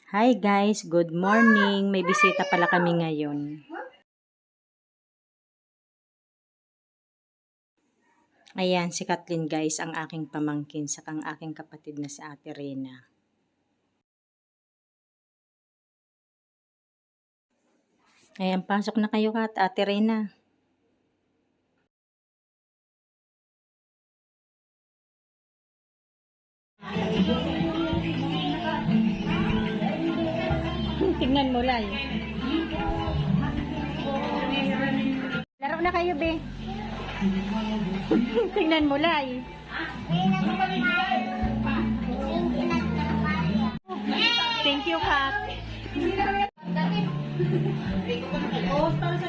Hi guys, good morning. May bisita pala kami ngayon. Ayan, si Kathleen guys, ang aking pamangkin, saka ang aking kapatid na si Ate Rena. Ayan, pasok na kayo Ate Rena. Tignan mo lang. Laro na kayo, be. Tignan mo lang. Thank you, Kat.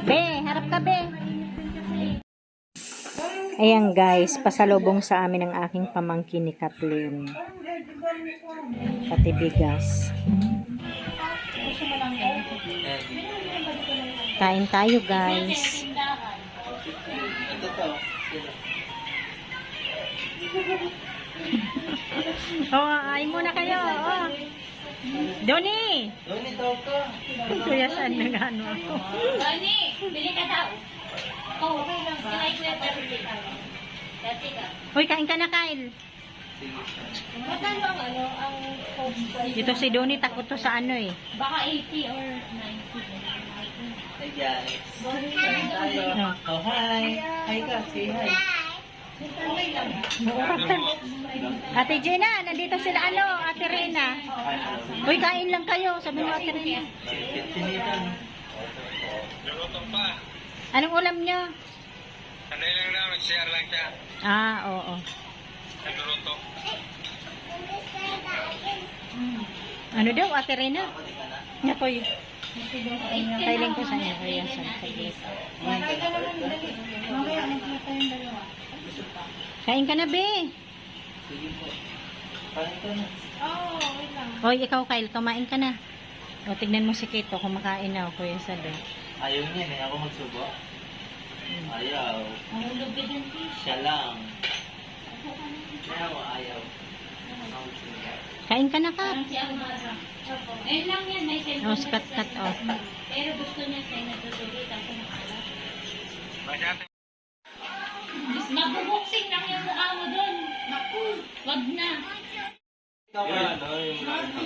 Be, harap ka, be. Ayan guys, pasalubong sa amin ang aking pamangkin ni Kathleen. Pati bigas. Kain tayo guys. Ay muna kayo. Doni! Doni, tawag ka. Kuya, saan nag-ano ako? Doni, bili ka daw. Oh, okay lang. Sinay ko yung dati ka. Uy, kain ka na, Kyle. Magkano ang ang cost price? Dito si Doni, takot to sa ano eh. Baka 80 or 90. Hey guys. Tayo. Oh, hi. Hi ka, say hi. Ate Gina, nandito sila Ate Rena. Uy, kain lang kayo. Sabi mo Ate Rena. Anong ulam nyo? Ano lang namin, share lang siya. Oo. Nagluluto. Ano daw, Ate Rena? Nakoy. Kailan ko sa inyo. Kaya sa kain ka na, be. Sige po. Kain ka na. Hoy, ikaw, Kyle, kumain ka na. O, tignan mo si Kito, kumakain na, Kuya Sado. Ayaw niya eh. Ako magsubo. Ayaw. Ang lubigan fish. Siya lang. Ayaw. Kain ka na, Kat. Parang si Amara. Ayun lang yan, may cellphone. Skat, Pero gusto niya tayo natutuli. Tapos nakalat. Masyado. Mabubuksing lang yung mukha mo doon. Naku, wag na.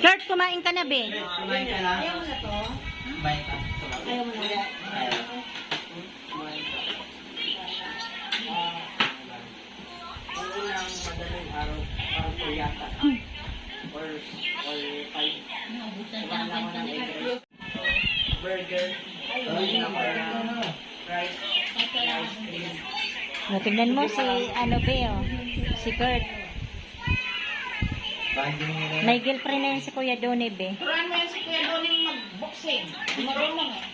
Kurt, kumain ka na, be. Kumain ka na? Ayaw mo na to? Kumain ka. Ayaw mo na. Ayaw. Kumain ka. Ulang madaling araw para po yata. Or 5. Naubusan ka ng Burger. Rice. Tignan mo si, be, si Kurt. May girlfriend na yun si Kuya Doni, be. Turan mo yan si Kuya Doning mag-boxing. Marunong eh.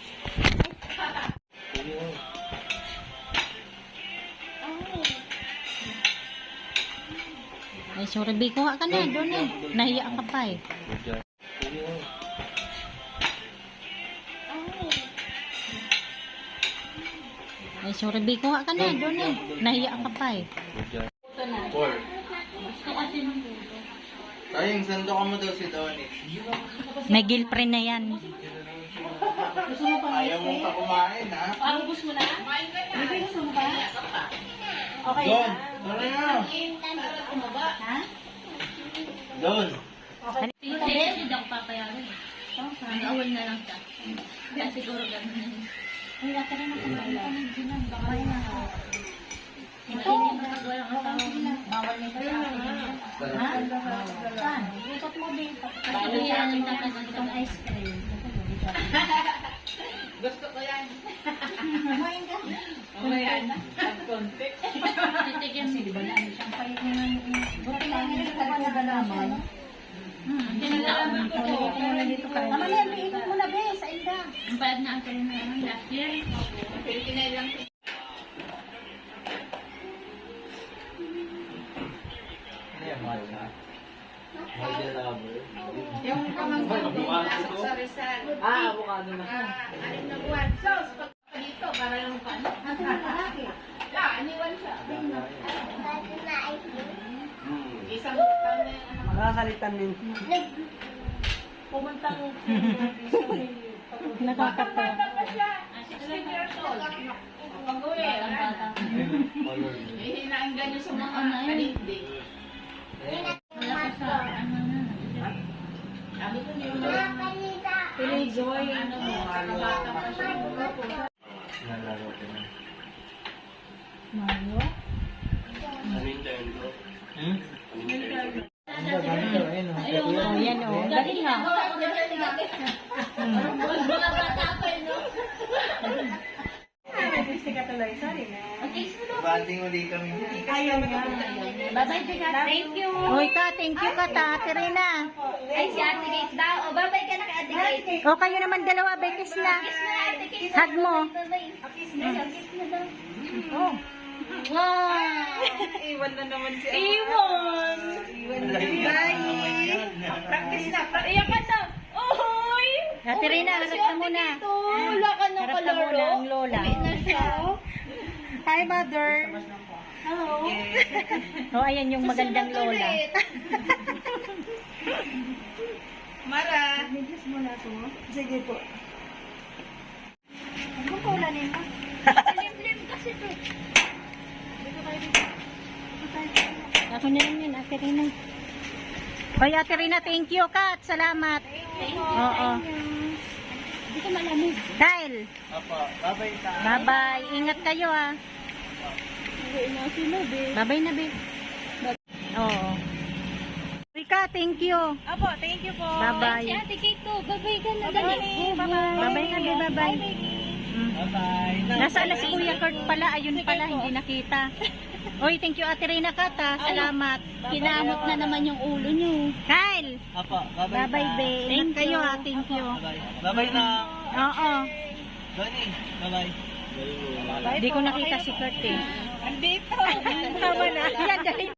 Ay, sorry, be, kuha ka na, Doni. Nahiya ka pa eh. Ay, sorry, be, kuha ka na, Doni. Nahiya ka pa eh. 4. Tayong sando ka mo daw si Donnie. May girlfriend na yan. Ayaw mong pa kumain, ha? Ubus mo na? Kumain ka na. Gusto mo ba? Okay. Don! Tara na! Ha? Don! Hindi daw papayagan eh. Ang awal na lang siya. Kaya siguro gano'n. Ay, Ate Rena, kumain ka na. Baka yun na. Ito? Walang asawa. Bawal na ito sa akin. Ha? Saan? Ikot mo, be. Paano yan ang tatagal Itong ice cream. Gusto ko yan. Kumain ka. Okay yan. Pag-contact. Titigyan si Diba na ano siya. Buti na hindi ka pa nagalaman. Tinalaman ko to. Naman yan, be. Ikot mo na, be. Sa inda. Ang bayad na ako na last year. Pilipinay lang. Ano yan, mahal na? Mahal na lover. Yung pamangkin nasa sa Rizal. Avocado na. Anim na buwan. So, pag dito, para lang pa. Ate na kalaki. Aniwan siya. Hmm. Isang taon na yan. Makakalitan din. Nakakatawa. Hinaanggan nyo sa mga kalindig. Sabi ko niyo Joy, ano mo, bata pa siya. Mario? Oh, yan o. Galing ha. Mga bata pa yun, no? Banding ulit kami. Bye-bye, Tika. Thank you. Uy ka, thank you ka ta, Ate Rina. Ay, si Ate Gates daw. O, bye-bye ka na kay Ate Gates. O kayo naman dalawa, Bekis na. Kiss mo na, Ate Gates. Hug mo. Kiss na daw. Kiss na daw. Oh. Wow! Iwan na naman si Iwan! Practice na. Iyak ka na! Oy! Ate Rina, harap ka muna. Wala ka ng Harap ka muna kalaro. ang lola. Uwi na siya. Hi, mother. Hello. Oh, ayan yung magandang lola. Mara. Sige po. Ano ko ulanin mo? Lim-lim kasi to. Ako na lang yun, Ate Rina. Hoy, Ate Rina, thank you, Kat. Salamat. Oo. Hindi ko malamig. Kyle, Apo, babay ka. bye-bye. Ingat kayo, ha. Bye-bye na, babe. Oo. Hoy, Kat, thank you. Apo, thank you po. Si Bye-bye. Ate Kate ko. Bye-bye ka na. Dali. Bye-bye na, babe. Bye-bye. Mm. Bye-bye. Nasaan na si Kuya Kurt pala? Ayun pala, hindi nakita. Oy, thank you, Ate Rina, Kat, ha. Salamat. Kinamot na naman yung ulo niyo. Kyle, Apo, babay bye-bye, ka. babe. Ingat kayo, ha. Thank you. Bye-bye. Bye-bye na. Oo. Donnie, bye-bye. Hindi ko nakita si Kurt, eh. Andito. Sama na. Yan, dali.